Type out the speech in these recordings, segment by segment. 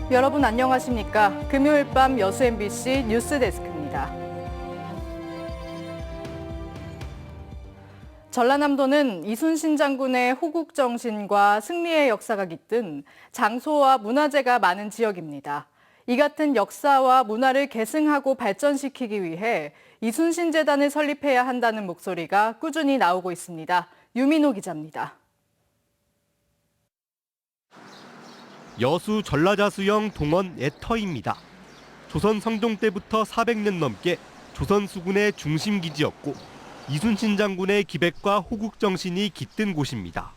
여러분 안녕하십니까? 금요일 밤 여수 MBC 뉴스데스크입니다. 전라남도는 이순신 장군의 호국 정신과 승리의 역사가 깃든 장소와 문화재가 많은 지역입니다. 이 같은 역사와 문화를 계승하고 발전시키기 위해 이순신 재단을 설립해야 한다는 목소리가 꾸준히 나오고 있습니다. 유민호 기자입니다. 여수 전라자수영 동원 애터입니다. 조선 성종 때부터 400년 넘게 조선 수군의 중심 기지였고 이순신 장군의 기백과 호국 정신이 깃든 곳입니다.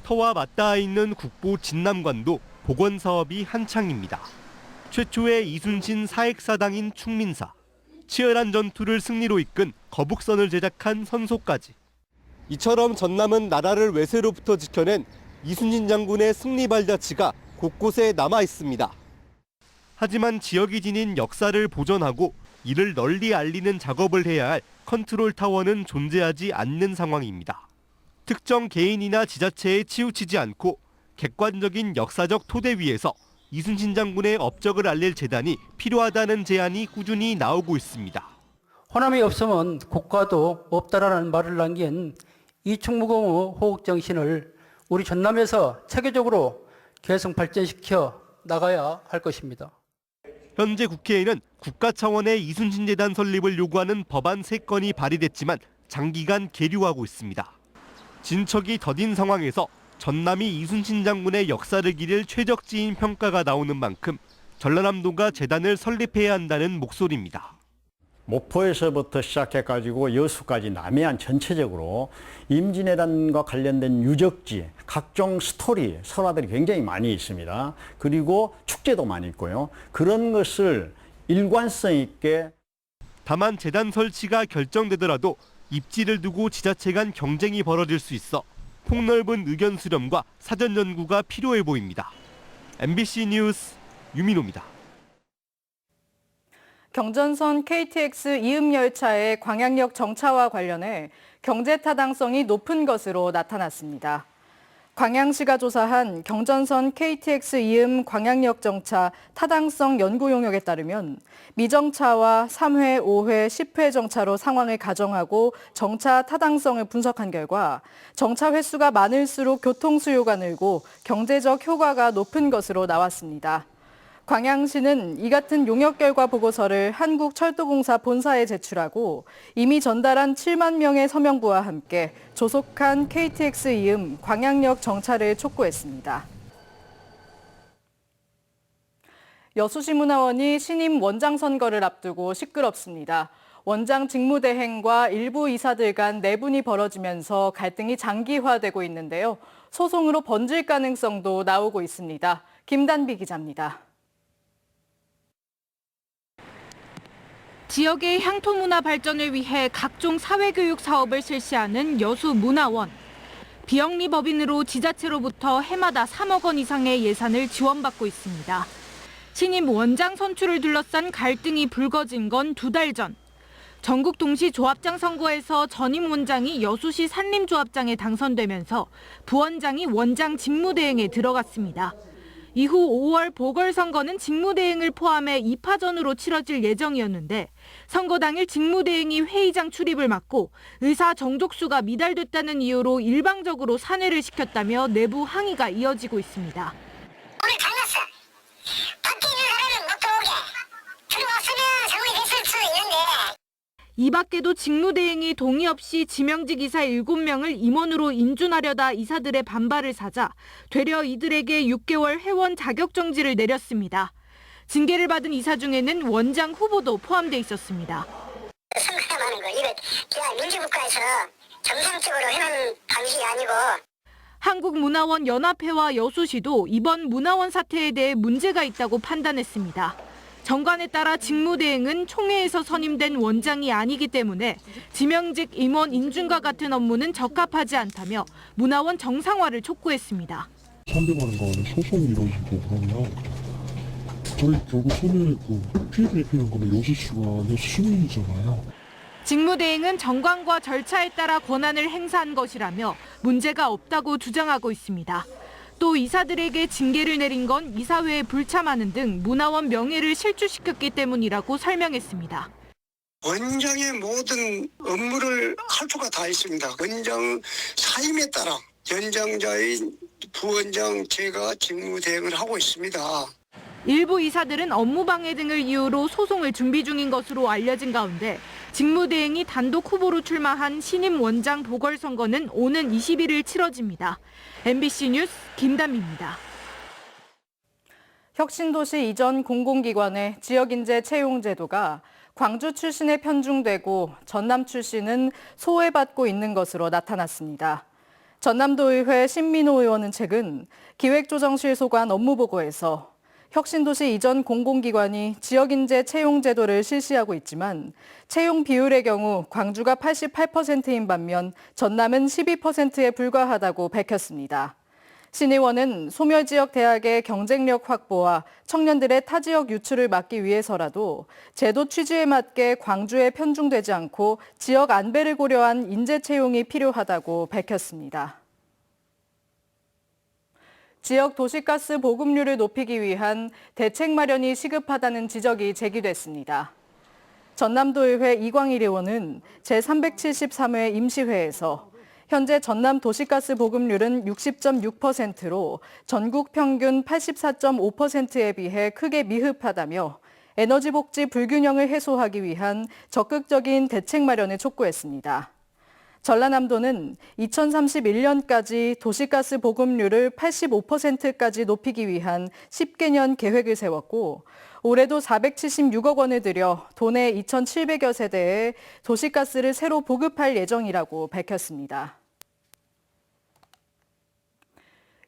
터와 맞닿아 있는 국보 진남관도 복원 사업이 한창입니다. 최초의 이순신 사액사당인 충민사, 치열한 전투를 승리로 이끈 거북선을 제작한 선소까지. 이처럼 전남은 나라를 외세로부터 지켜낸 이순신 장군의 승리 발자취가 곳곳에 남아 있습니다. 하지만 지역이 지닌 역사를 보존하고 이를 널리 알리는 작업을 해야 할 컨트롤 타워는 존재하지 않는 상황입니다. 특정 개인이나 지자체에 치우치지 않고 객관적인 역사적 토대 위에서 이순신 장군의 업적을 알릴 재단이 필요하다는 제안이 꾸준히 나오고 있습니다. 호남이 없으면 국가도 없다라는 말을 남긴 이충무공의 호국 정신을 우리 전남에서 체계적으로 계승 발전시켜 나가야 할 것입니다. 현재 국회에는 국가 차원의 이순신 재단 설립을 요구하는 법안 3건이 발의됐지만 장기간 계류하고 있습니다. 진척이 더딘 상황에서 전남이 이순신 장군의 역사를 기릴 최적지인 평가가 나오는 만큼 전라남도가 재단을 설립해야 한다는 목소리입니다. 목포에서부터 시작해가지고 여수까지 남해안 전체적으로 임진왜란과 관련된 유적지, 각종 스토리, 설화들이 굉장히 많이 있습니다. 그리고 축제도 많이 있고요. 그런 것을 일관성 있게. 다만 재단 설치가 결정되더라도 입지를 두고 지자체 간 경쟁이 벌어질 수 있어 폭넓은 의견 수렴과 사전 연구가 필요해 보입니다. MBC 뉴스 유민호입니다. 경전선 KTX 이음열차의 광양역 정차와 관련해 경제 타당성이 높은 것으로 나타났습니다. 광양시가 조사한 경전선 KTX 이음 광양역 정차 타당성 연구 용역에 따르면 미정차와 3회, 5회, 10회 정차로 상황을 가정하고 정차 타당성을 분석한 결과 정차 횟수가 많을수록 교통 수요가 늘고 경제적 효과가 높은 것으로 나왔습니다. 광양시는 이 같은 용역 결과 보고서를 한국철도공사 본사에 제출하고 이미 전달한 7만 명의 서명부와 함께 조속한 KTX 이음 광양역 정차를 촉구했습니다. 여수시 문화원이 신임 원장 선거를 앞두고 시끄럽습니다. 원장 직무대행과 일부 이사들 간 내분이 벌어지면서 갈등이 장기화되고 있는데요. 소송으로 번질 가능성도 나오고 있습니다. 김단비 기자입니다. 지역의 향토 문화 발전을 위해 각종 사회교육 사업을 실시하는 여수 문화원. 비영리 법인으로 지자체로부터 해마다 3억 원 이상의 예산을 지원받고 있습니다. 신임 원장 선출을 둘러싼 갈등이 불거진 건 2달 전. 전국 동시 조합장 선거에서 전임 원장이 여수시 산림조합장에 당선되면서 부원장이 원장 직무대행에 들어갔습니다. 이후 5월 보궐선거는 직무대행을 포함해 2파전으로 치러질 예정이었는데 선거 당일 직무대행이 회의장 출입을 막고 의사 정족수가 미달됐다는 이유로 일방적으로 산회를 시켰다며 내부 항의가 이어지고 있습니다. 오늘 달랐어. 밖에 있는 사람은 못 들어오게. 들어왔으면 상황이 됐을 수 있는데. 이 밖에도 직무대행이 동의 없이 지명직 이사 7명을 임원으로 인준하려다 이사들의 반발을 사자 되려 이들에게 6개월 회원 자격정지를 내렸습니다. 징계를 받은 이사 중에는 원장 후보도 포함돼 있었습니다. 선거하는 거 이거 그냥 민주국가에서 정상적으로 해놓은 방식이 아니고. 한국문화원 연합회와 여수시도 이번 문화원 사태에 대해 문제가 있다고 판단했습니다. 정관에 따라 직무대행은 총회에서 선임된 원장이 아니기 때문에 지명직 임원 인준과 같은 업무는 적합하지 않다며 문화원 정상화를 촉구했습니다. 상대방에 간에 소송이 이루어지고 그러면 저희 결국 손해냈고 피해를 입히는 거는 여수시가 여수 시민이잖아요. 직무대행은 정관과 절차에 따라 권한을 행사한 것이라며 문제가 없다고 주장하고 있습니다. 또 이사들에게 징계를 내린 건 이사회에 불참하는 등 문화원 명예를 실추시켰기 때문이라고 설명했습니다. 원장의 모든 업무를 할 수가 다 있습니다. 원장 사임에 따라 연장자인 부원장 제가 직무 대행을 하고 있습니다. 일부 이사들은 업무방해 등을 이유로 소송을 준비 중인 것으로 알려진 가운데 직무대행이 단독 후보로 출마한 신임 원장 보궐선거는 오는 21일 치러집니다. MBC 뉴스 김담입니다. 혁신도시 이전 공공기관의 지역인재 채용 제도가 광주 출신에 편중되고 전남 출신은 소외받고 있는 것으로 나타났습니다. 전남도의회 신민호 의원은 최근 기획조정실 소관 업무보고에서 혁신도시 이전 공공기관이 지역인재 채용 제도를 실시하고 있지만 채용 비율의 경우 광주가 88%인 반면 전남은 12%에 불과하다고 밝혔습니다. 신 의원은 소멸지역 대학의 경쟁력 확보와 청년들의 타지역 유출을 막기 위해서라도 제도 취지에 맞게 광주에 편중되지 않고 지역 안배를 고려한 인재 채용이 필요하다고 밝혔습니다. 지역 도시가스 보급률을 높이기 위한 대책 마련이 시급하다는 지적이 제기됐습니다. 전남도의회 이광일 의원은 제373회 임시회에서 현재 전남 도시가스 보급률은 60.6%로 전국 평균 84.5%에 비해 크게 미흡하다며 에너지 복지 불균형을 해소하기 위한 적극적인 대책 마련을 촉구했습니다. 전라남도는 2031년까지 도시가스 보급률을 85%까지 높이기 위한 10개년 계획을 세웠고 올해도 476억 원을 들여 도내 2,700여 세대에 도시가스를 새로 보급할 예정이라고 밝혔습니다.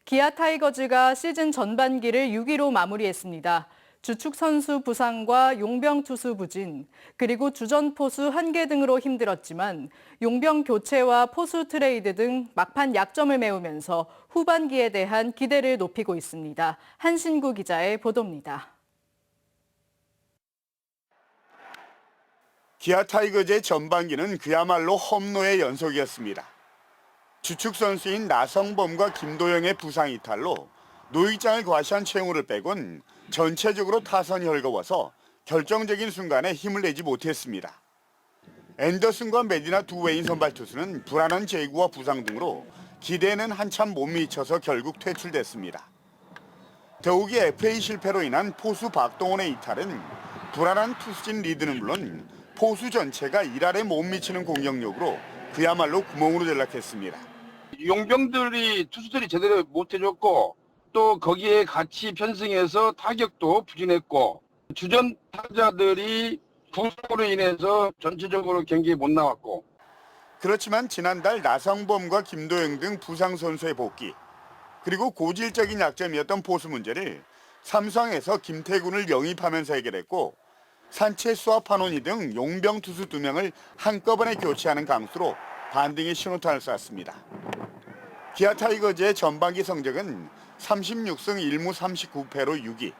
기아 타이거즈가 시즌 전반기를 6위로 마무리했습니다. 주축 선수 부상과 용병 투수 부진, 그리고 주전 포수 한계 등으로 힘들었지만 용병 교체와 포수 트레이드 등 막판 약점을 메우면서 후반기에 대한 기대를 높이고 있습니다. 한신구 기자의 보도입니다. 기아 타이거즈의 전반기는 그야말로 험로의 연속이었습니다. 주축 선수인 나성범과 김도영의 부상 이탈로 노익장을 과시한 최용우를 빼곤 전체적으로 타선이 헐거워서 결정적인 순간에 힘을 내지 못했습니다. 앤더슨과 메디나 두 외인 선발 투수는 불안한 제구와 부상 등으로 기대에는 한참 못 미쳐서 결국 퇴출됐습니다. 더욱이 FA 실패로 인한 포수 박동원의 이탈은 불안한 투수진 리드는 물론 포수 전체가 일할에 못 미치는 공격력으로 그야말로 구멍으로 전락했습니다. 용병들이 투수들이 제대로 못 해줬고 또 거기에 같이 편승해서 타격도 부진했고 주전 타자들이 부상으로 인해서 전체적으로 경기에 못 나왔고 그렇지만 지난달 나성범과 김도영 등 부상 선수의 복귀 그리고 고질적인 약점이었던 포수 문제를 삼성에서 김태군을 영입하면서 해결했고 산체스와 파노니 등 용병 투수 2명을 한꺼번에 교체하는 강수로 반등의 신호탄을 쐈습니다. 기아 타이거즈의 전반기 성적은 36승 1무 39패로 6위.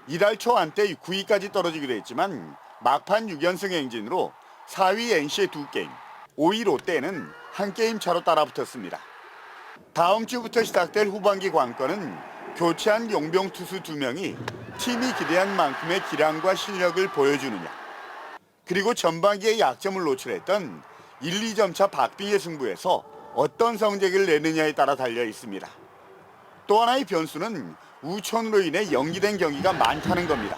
이달 초 한때 9위까지 떨어지기도 했지만 막판 6연승 행진으로 4위 NC의 2게임, 5위 롯데는 1게임 차로 따라붙었습니다. 다음 주부터 시작될 후반기 관건은 교체한 용병 투수 2명이 팀이 기대한 만큼의 기량과 실력을 보여주느냐. 그리고 전반기에 약점을 노출했던 1, 2점 차 박빙의 승부에서 어떤 성적을 내느냐에 따라 달려 있습니다. 또 하나의 변수는 우천으로 인해 연기된 경기가 많다는 겁니다.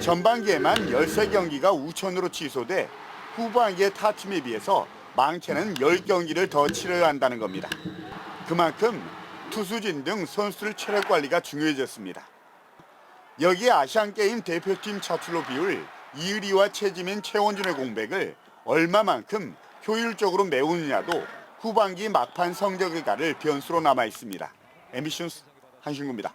전반기에만 13경기가 우천으로 취소돼 후반기의 타팀에 비해서 많게는 10경기를 더 치러야 한다는 겁니다. 그만큼 투수진 등 선수들 체력 관리가 중요해졌습니다. 여기에 아시안게임 대표팀 차출로 비울 이의리와 최지민, 최원준의 공백을 얼마만큼 효율적으로 메우느냐도 후반기 막판 성적을 가를 변수로 남아 있습니다. MBC 뉴스 한신구입니다.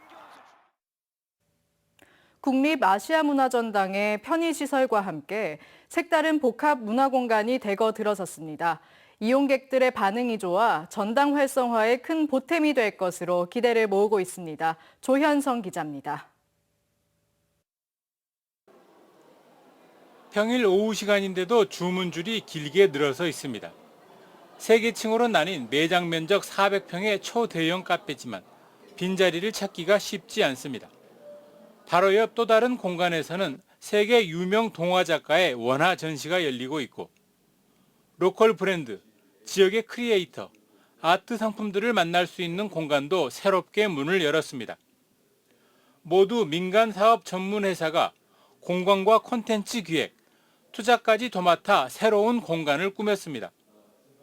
국립아시아문화전당의 편의시설과 함께 색다른 복합문화공간이 대거 들어섰습니다. 이용객들의 반응이 좋아 전당 활성화에 큰 보탬이 될 것으로 기대를 모으고 있습니다. 조현성 기자입니다. 평일 오후 시간인데도 주문줄이 길게 늘어서 있습니다. 3계층으로 나뉜 매장 면적 400평의 초대형 카페지만 빈자리를 찾기가 쉽지 않습니다. 바로 옆 또 다른 공간에서는 세계 유명 동화 작가의 원화 전시가 열리고 있고 로컬 브랜드, 지역의 크리에이터, 아트 상품들을 만날 수 있는 공간도 새롭게 문을 열었습니다. 모두 민간 사업 전문 회사가 공간과 콘텐츠 기획, 투자까지 도맡아 새로운 공간을 꾸몄습니다.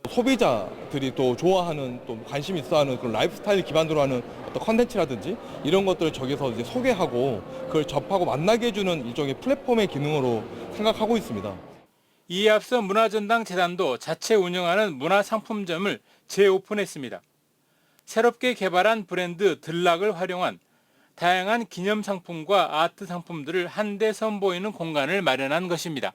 소비자들이 또 좋아하는 또 관심 있어하는 그런 라이프 스타일 기반으로 하는 어떤 컨텐츠라든지 이런 것들을 저기서 이제 소개하고 그걸 접하고 만나게 해주는 일종의 플랫폼의 기능으로 생각하고 있습니다. 이에 앞서 문화전당 재단도 자체 운영하는 문화상품점을 재오픈했습니다. 새롭게 개발한 브랜드 들락을 활용한 다양한 기념상품과 아트 상품들을 한데 선보이는 공간을 마련한 것입니다.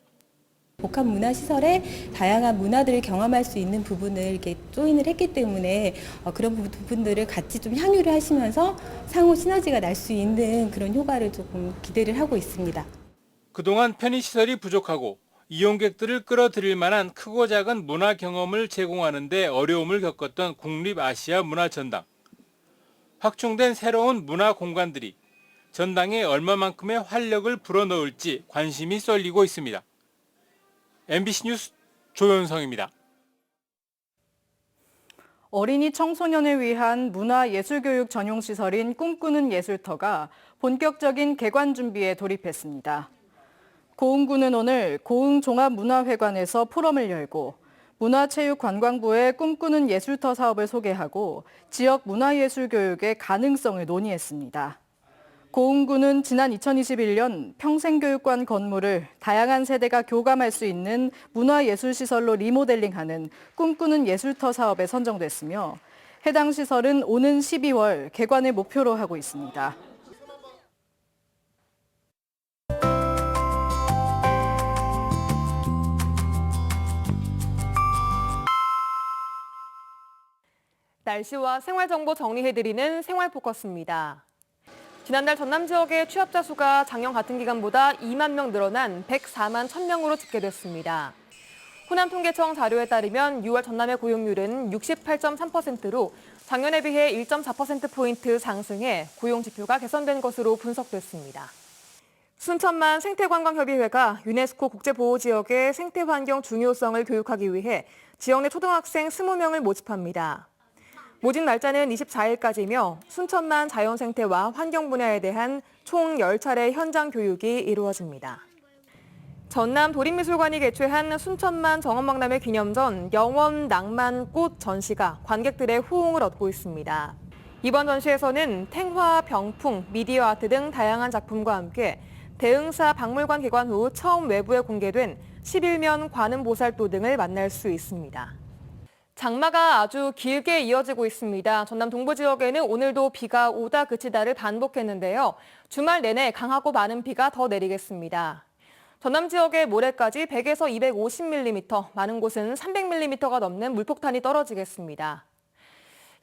복합 문화시설에 다양한 문화들을 경험할 수 있는 부분을 이렇게 조인을 했기 때문에 그런 부분들을 같이 좀 향유를 하시면서 상호 시너지가 날 수 있는 그런 효과를 조금 기대를 하고 있습니다. 그동안 편의시설이 부족하고 이용객들을 끌어들일 만한 크고 작은 문화 경험을 제공하는 데 어려움을 겪었던 국립아시아 문화전당. 확충된 새로운 문화 공간들이 전당에 얼마만큼의 활력을 불어넣을지 관심이 쏠리고 있습니다. MBC 뉴스 조현성입니다. 어린이 청소년을 위한 문화예술교육 전용시설인 꿈꾸는 예술터가 본격적인 개관 준비에 돌입했습니다. 고흥구는 오늘 고흥종합문화회관에서 포럼을 열고 문화체육관광부의 꿈꾸는 예술터 사업을 소개하고 지역 문화예술교육의 가능성을 논의했습니다. 고흥구는 지난 2021년 평생교육관 건물을 다양한 세대가 교감할 수 있는 문화예술시설로 리모델링하는 꿈꾸는 예술터 사업에 선정됐으며 해당 시설은 오는 12월 개관을 목표로 하고 있습니다. 날씨와 생활정보 정리해드리는 생활포커스입니다. 지난달 전남 지역의 취업자 수가 작년 같은 기간보다 2만 명 늘어난 104만 1,000명으로 집계됐습니다. 호남통계청 자료에 따르면 6월 전남의 고용률은 68.3%로 작년에 비해 1.4%포인트 상승해 고용지표가 개선된 것으로 분석됐습니다. 순천만 생태관광협의회가 유네스코 국제보호지역의 생태환경 중요성을 교육하기 위해 지역 내 초등학생 20명을 모집합니다. 모집 날짜는 24일까지며 순천만 자연생태와 환경 분야에 대한 총 10차례 현장 교육이 이루어집니다. 전남 도립미술관이 개최한 순천만 정원박람회 기념전 영원 낭만 꽃 전시가 관객들의 호응을 얻고 있습니다. 이번 전시에서는 탱화, 병풍, 미디어 아트 등 다양한 작품과 함께 대흥사 박물관 개관 후 처음 외부에 공개된 11면 관음보살도 등을 만날 수 있습니다. 장마가 아주 길게 이어지고 있습니다. 전남 동부 지역에는 오늘도 비가 오다 그치다를 반복했는데요. 주말 내내 강하고 많은 비가 더 내리겠습니다. 전남 지역에 모레까지 100에서 250mm, 많은 곳은 300mm가 넘는 물폭탄이 떨어지겠습니다.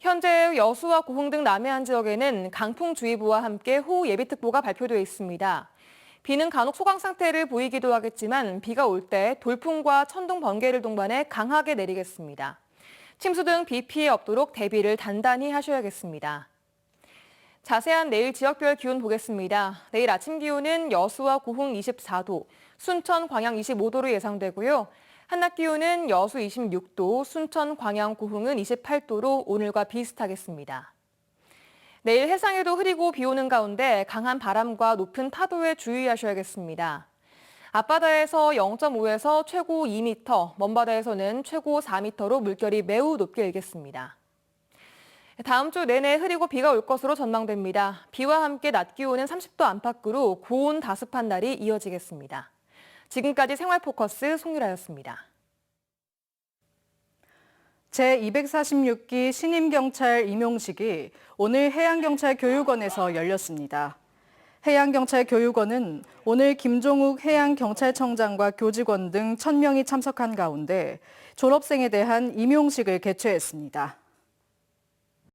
현재 여수와 고흥 등 남해안 지역에는 강풍주의보와 함께 호우예비특보가 발표되어 있습니다. 비는 간혹 소강 상태를 보이기도 하겠지만 비가 올 때 돌풍과 천둥, 번개를 동반해 강하게 내리겠습니다. 침수 등 비 피해 없도록 대비를 단단히 하셔야겠습니다. 자세한 내일 지역별 기온 보겠습니다. 내일 아침 기온은 여수와 고흥 24도, 순천, 광양 25도로 예상되고요. 한낮 기온은 여수 26도, 순천, 광양, 고흥은 28도로 오늘과 비슷하겠습니다. 내일 해상에도 흐리고 비 오는 가운데 강한 바람과 높은 파도에 주의하셔야겠습니다. 앞바다에서 0.5에서 최고 2m, 먼바다에서는 최고 4m로 물결이 매우 높게 일겠습니다. 다음 주 내내 흐리고 비가 올 것으로 전망됩니다. 비와 함께 낮 기온은 30도 안팎으로 고온 다습한 날이 이어지겠습니다. 지금까지 생활포커스 송유라였습니다. 제246기 신임경찰 임용식이 오늘 해양경찰 교육원에서 열렸습니다. 해양경찰 교육원은 오늘 김종욱 해양경찰청장과 교직원 등 1,000명이 참석한 가운데 졸업생에 대한 임용식을 개최했습니다.